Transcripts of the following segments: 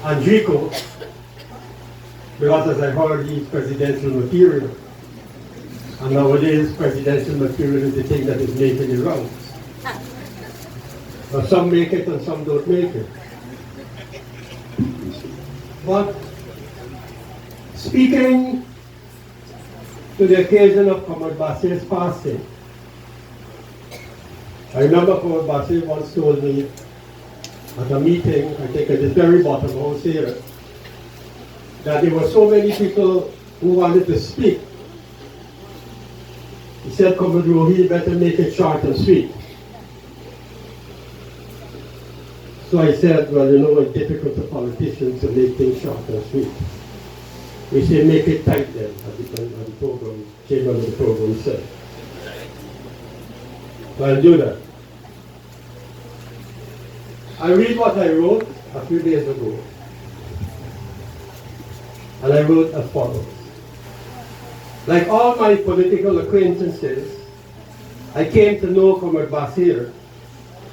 Andrico, because as I heard, he's presidential material. And nowadays, presidential material is the thing that is making the rounds. But some make it and some don't make it. But speaking to the occasion of Comrade Basir's passing, I remember Comrade Basir once told me at a meeting, I think at the very bottom of House here, that there were so many people who wanted to speak. He said, Comrade Rohi, better make it short and sweet. So I said, well, you know, it's difficult for politicians to make things short and sweet. We say make it tight then, as the program, chairman of the program said. So I'll do that. I read what I wrote a few days ago. And I wrote as follows. Like all my political acquaintances, I came to know Comrade Basir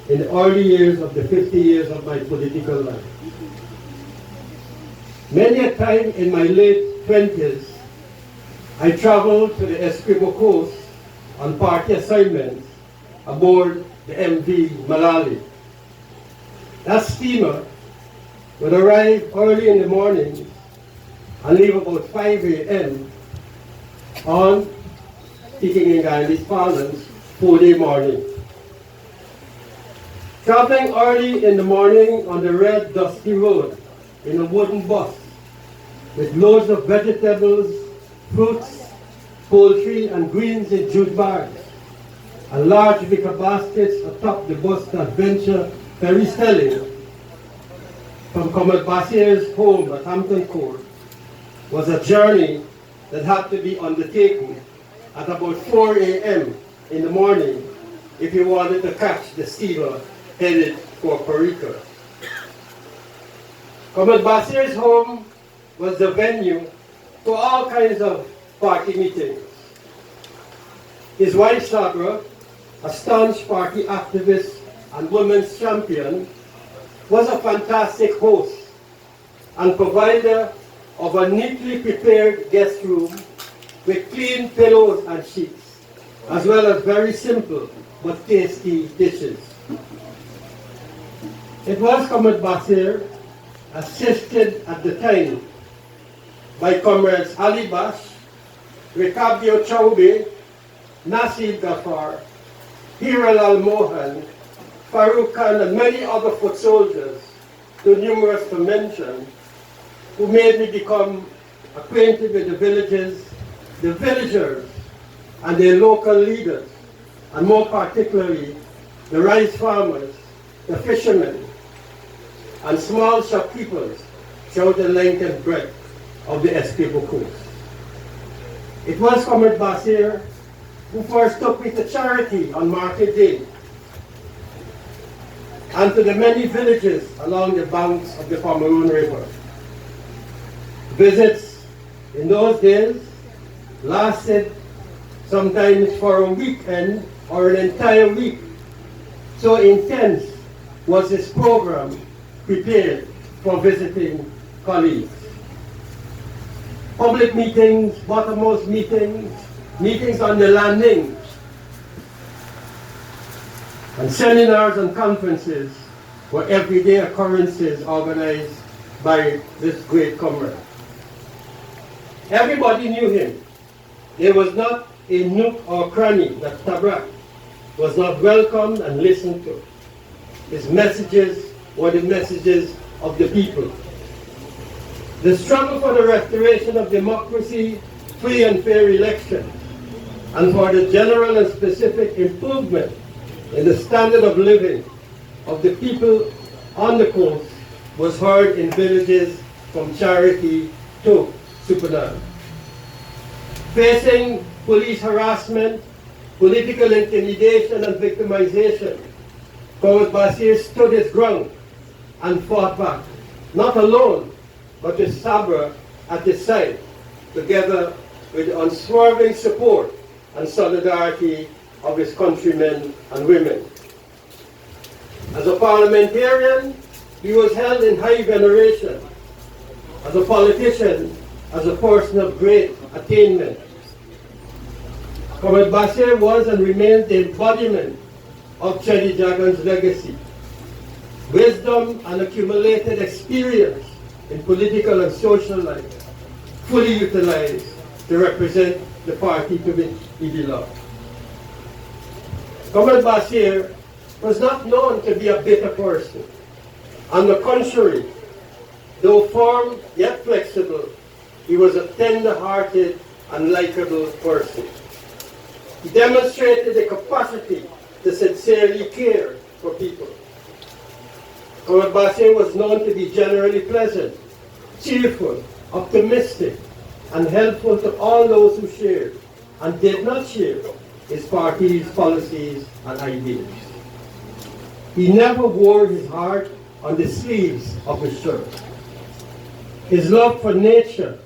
in the early years of the 50 years of my political life. Many a time in my late 20s, I traveled to the Essequibo Coast on party assignments aboard the MV Malali. That steamer would arrive early in the morning and leave about 5 a.m. on, speaking in Guyanese parlance, 4-day morning. Traveling early in the morning on the red, dusty road in a wooden bus with loads of vegetables, fruits, poultry, and greens in jute bags, and large wicker baskets atop the bus that venture ferry selling from Comrade Basir's home at Hampton Court was a journey that had to be undertaken at about 4 a.m. in the morning if you wanted to catch the steamer headed for Parika. Comrade Basir's home was the venue for all kinds of party meetings. His wife Sabra, a staunch party activist and women's champion, was a fantastic host and provider of a neatly prepared guest room with clean pillows and sheets, as well as very simple but tasty dishes. It was Comrade Basir, assisted at the time by Comrades Ali Bash, Ricabio Chaube, Nasib Gafar, Hiral Al-Mohan, Farouk Khan, and many other foot soldiers, too numerous to mention, who made me become acquainted with the villages, the villagers, and their local leaders, and more particularly, the rice farmers, the fishermen, and small shopkeepers throughout the length and breadth of the Essequibo Coast. It was Comrade Basir who first took me to charity on Market Day, and to the many villages along the banks of the Pomeroon River. Visits in those days lasted sometimes for a weekend or an entire week. So intense was this program prepared for visiting colleagues. Public meetings, bottommost meetings, meetings on the landings, and seminars and conferences were everyday occurrences organized by this great comrade. Everybody knew him. There was not a nook or cranny that Tabrak was not welcomed and listened to. His messages were the messages of the people. The struggle for the restoration of democracy, free and fair elections, and for the general and specific improvement in the standard of living of the people on the coast was heard in villages from Charity to Supernal. Facing police harassment, political intimidation and victimization, Comrade Basir stood his ground and fought back, not alone, but with Sabra at his side, together with the unswerving support and solidarity of his countrymen and women. As a parliamentarian, he was held in high veneration as a politician, as a person of great attainment. Comrade Bassir was and remains the embodiment of Cheddi Jagan's legacy. Wisdom and accumulated experience in political and social life, fully utilized to represent the party to which he belonged. Comrade Bassir was not known to be a bitter person. On the contrary, though firm yet flexible, he was a tender-hearted and likable person. He demonstrated the capacity to sincerely care for people. Comrade Bassir was known to be generally pleasant, cheerful, optimistic, and helpful to all those who shared and did not share his party's policies and ideas. He never wore his heart on the sleeves of his shirt. His love for nature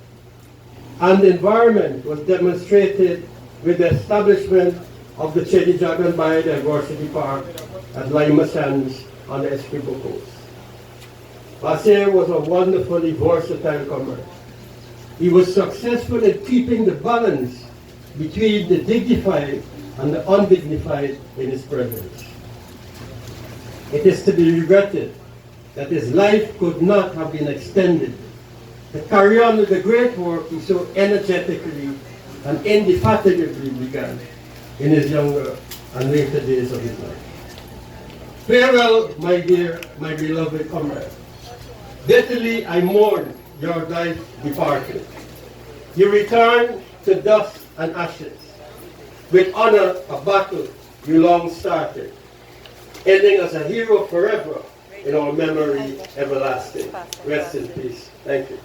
and the environment was demonstrated with the establishment of the Cheddi Jagan Biodiversity Park at Lima Sands on the Essequibo Coast. Bassir was a wonderfully versatile comrade. He was successful in keeping the balance between the dignified and the undignified in his presence. It is to be regretted that his life could not have been extended to carry on with the great work he so energetically and indefatigably began in his younger and later days of his life. Farewell, my dear, my beloved comrade. Bitterly I mourn your life departed. You return to dust and ashes. With honor, a battle you long started, ending as a hero forever in our memory everlasting. Rest in peace. Thank you.